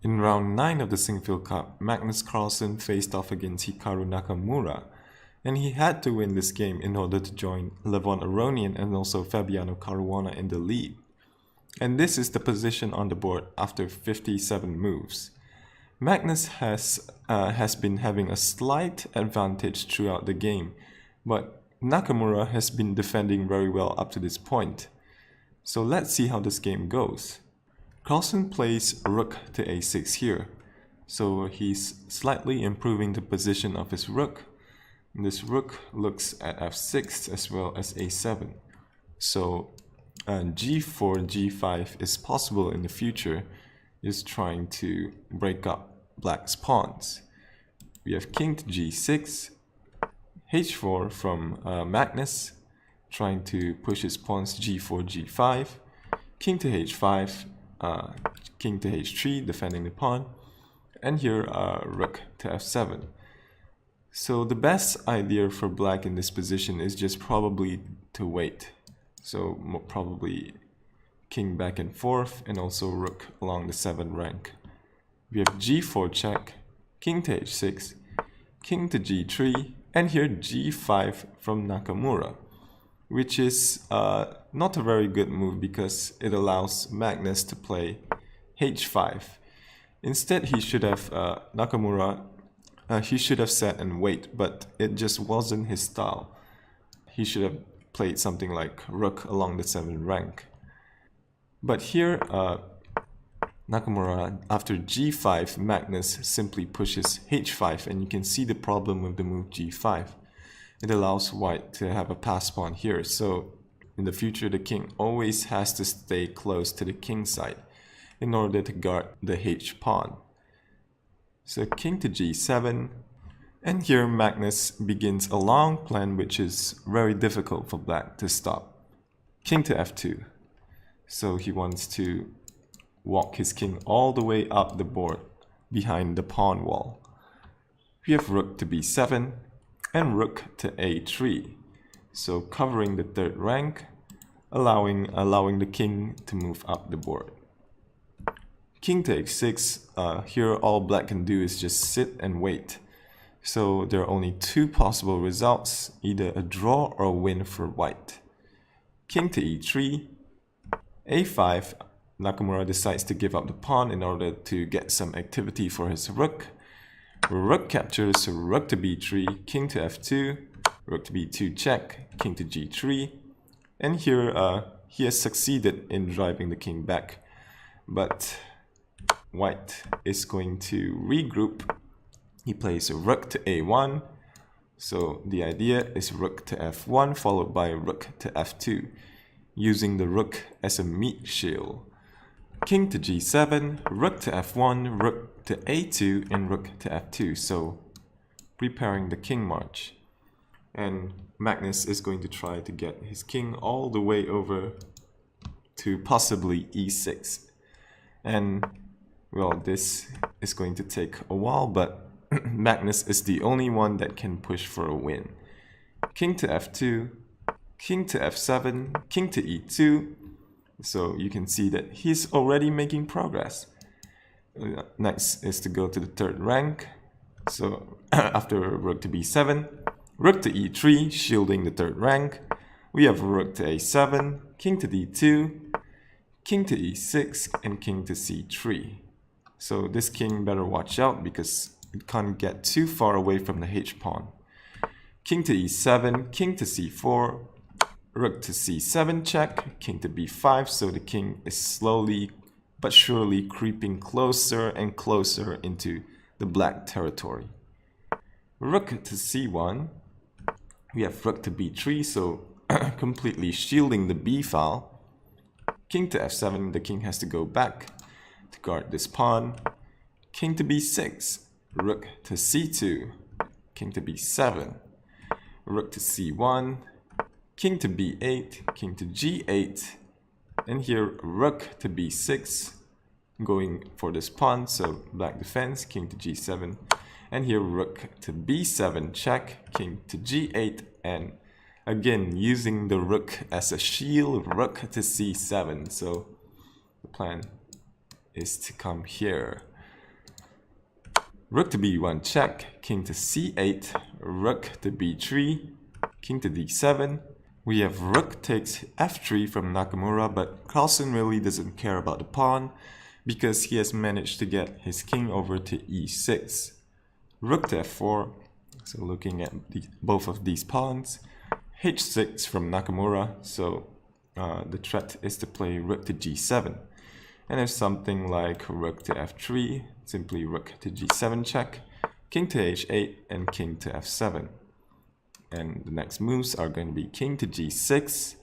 In round 9 of the Sinquefield Cup, Magnus Carlsen faced off against Hikaru Nakamura, and he had to win this game in order to join Levon Aronian and also Fabiano Caruana in the lead. And this is the position on the board after 57 moves. Magnus has been having a slight advantage throughout the game, but Nakamura has been defending very well up to this point. So let's see how this game goes. Carlsen plays Rook to a6 here, so he's slightly improving the position of his Rook. This Rook looks at f6 as well as a7. So g4, g5 is possible in the future, is trying to break up Black's pawns. We have king to g6, h4 from Magnus, trying to push his pawns g4, g5, king to h5, king to h3, defending the pawn, and here rook to f7. So the best idea for Black in this position is just probably to wait. So probably king back and forth, and also rook along the 7th rank. We have g4 check, king to h6, king to g3, and here g5 from Nakamura, which is not a very good move because it allows Magnus to play h5. Instead, he should have Nakamura. He should have sat and wait, but it just wasn't his style. He should have played something like rook along the 7th rank. But here, Nakamura, after g5, Magnus simply pushes h5, and you can see the problem with the move g5. It allows white to have a pass pawn here, so in the future the king always has to stay close to the king side in order to guard the h pawn. So king to g7, and here Magnus begins a long plan which is very difficult for Black to stop. King to f2, so he wants to walk his king all the way up the board behind the pawn wall. We have rook to b7 and rook to a3, so covering the 3rd rank, allowing the king to move up the board. King to h6, here all Black can do is just sit and wait. So there are only 2 possible results, either a draw or a win for white. King to e3, a5, Nakamura decides to give up the pawn in order to get some activity for his rook. Rook captures, rook to b3, king to f2, rook to b2 check, king to g3, and here he has succeeded in driving the king back, but white is going to regroup. He plays a rook to a1, so the idea is rook to f1 followed by rook to f2, using the rook as a meat shield. King to g7, rook to f1, rook to a2, and rook to f2, so preparing the king march. And Magnus is going to try to get his king all the way over to possibly e6. And well, this is going to take a while, but Magnus is the only one that can push for a win. King to f2, king to f7, king to e2. So you can see that he's already making progress. Next is to go to the 3rd rank. So after rook to b7, rook to e3, shielding the 3rd rank. We have rook to a7, king to d2, king to e6, and king to c3. So this king better watch out because it can't get too far away from the h pawn. King to e7, king to c4, rook to c7 check, king to b5, so the king is slowly but surely creeping closer and closer into the Black territory. Rook to c1, we have rook to b3, so completely shielding the b file. King to f7, the king has to go back to guard this pawn. King to b6, rook to c2, king to b7, rook to c1, king to b8, king to g8, and here rook to b6, going for this pawn, so Black defense, king to g7, and here rook to b7 check, king to g8, and again using the rook as a shield, rook to c7, so the plan is to come here. Rook to b1 check, king to c8, rook to b3, king to d7. We have rook takes f3 from Nakamura, but Carlsen really doesn't care about the pawn because he has managed to get his king over to e6. Rook to f4, so looking at both of these pawns. h6 from Nakamura, so the threat is to play rook to g7. And if something like rook to f3, simply rook to g7 check, king to h8, and king to f7. And the next moves are going to be king to g6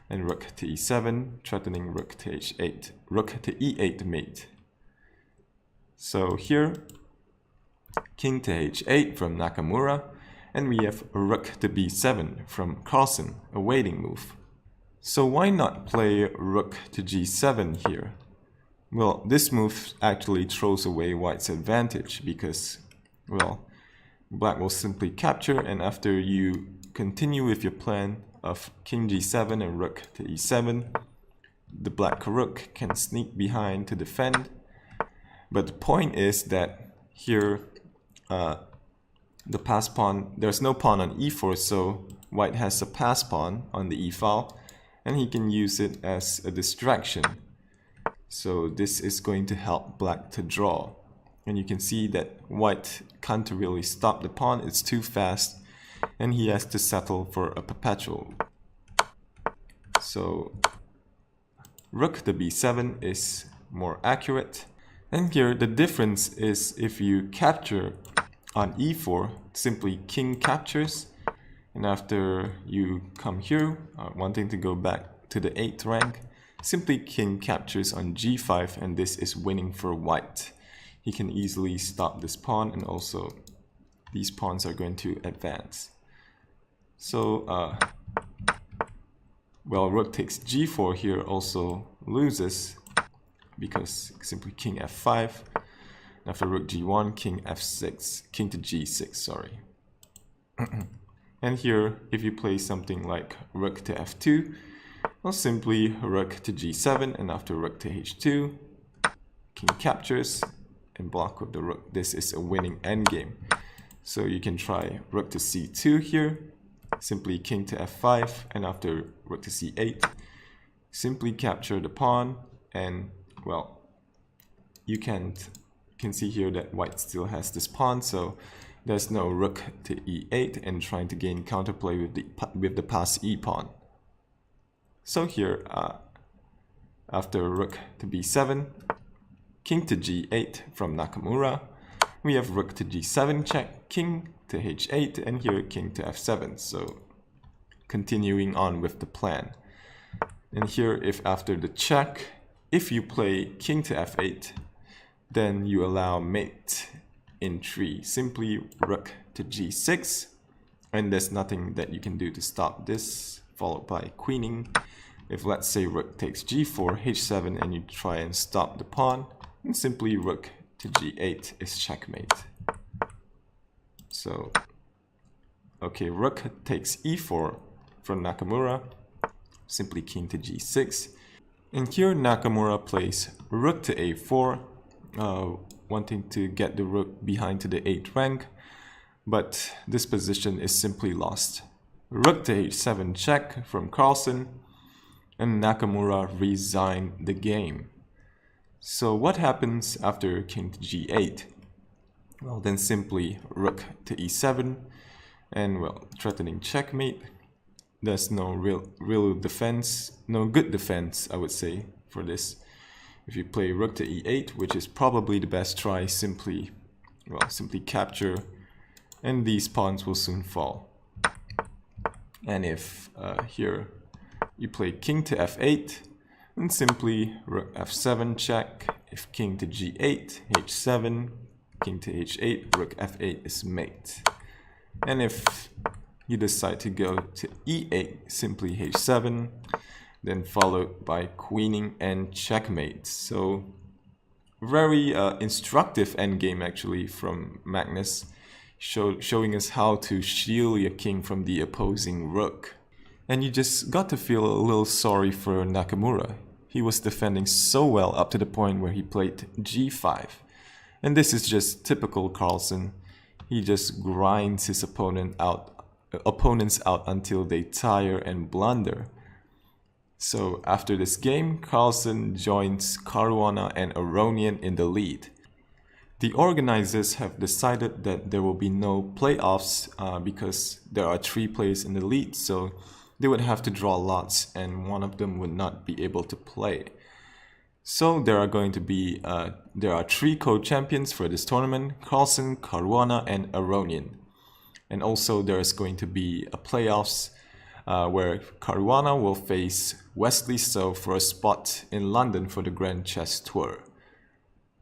and rook to e7, threatening rook to h8, rook to e8 mate. So here, king to h8 from Nakamura, and we have rook to b7 from Carlsen, a waiting move. So why not play rook to g7 here? Well, this move actually throws away white's advantage because, well, black will simply capture, and after you continue with your plan of king g7 and rook to e7, the black rook can sneak behind to defend. But the point is that here, the pass pawn, there's no pawn on e4, so white has a pass pawn on the e file, and he can use it as a distraction. So this is going to help black to draw. And you can see that white can't really stop the pawn, it's too fast, and he has to settle for a perpetual. So rook to b7 is more accurate. And here the difference is if you capture on e4, simply king captures, and after you come here, wanting to go back to the 8th rank, simply king captures on g5, and this is winning for white. He can easily stop this pawn, and also these pawns are going to advance. So, well, rook takes g4 here also loses because simply king f5. After rook g1, king f6, king to g6, sorry. And here, if you play something like rook to f2, well, simply rook to g7, and after rook to h2, king captures and block with the rook. This is a winning endgame. So you can try rook to c2 here, simply king to f5, and after rook to c8, simply capture the pawn, and well, you can see here that white still has this pawn, so there's no rook to e8 and trying to gain counterplay with the pass e pawn. So here, after rook to b7, king to g8 from Nakamura, we have rook to g7 check, king to h8, and here king to f7. So continuing on with the plan. And here, if after the check, if you play king to f8, then you allow mate in 3. Simply rook to g6, and there's nothing that you can do to stop this, followed by queening. If let's say rook takes g4, h7, and you try and stop the pawn, and simply rook to g8 is checkmate. So, okay, rook takes e4 from Nakamura, simply king to g6. And here Nakamura plays rook to a4, wanting to get the rook behind to the 8th rank, but this position is simply lost. Rook to h7 check from Carlsen, and Nakamura resigned the game. So what happens after king to g8? Well, then simply rook to e7, and well, threatening checkmate. There's no real defense, no good defense, I would say, for this. If you play rook to e8, which is probably the best try, simply capture, and these pawns will soon fall. And if here you play king to f8, and simply rook f7 check. If king to g8, h7, king to h8, rook f8 is mate. And if you decide to go to e8, simply h7, then followed by queening and checkmate. So very instructive endgame actually from Magnus, showing us how to shield your king from the opposing rook. And you just got to feel a little sorry for Nakamura. He was defending so well up to the point where he played g5. And this is just typical Carlsen. He just grinds his opponents out until they tire and blunder. So after this game, Carlsen joins Caruana and Aronian in the lead. The organizers have decided that there will be no playoffs because there are 3 players in the lead, so they would have to draw lots and one of them would not be able to play. So there are 3 co-champions for this tournament: Carlsen, Caruana and Aronian. And also there is going to be a playoffs where Caruana will face Wesley So for a spot in London for the Grand Chess Tour.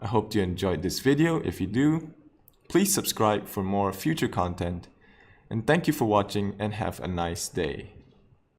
I hope you enjoyed this video. If you do, please subscribe for more future content. And thank you for watching and have a nice day.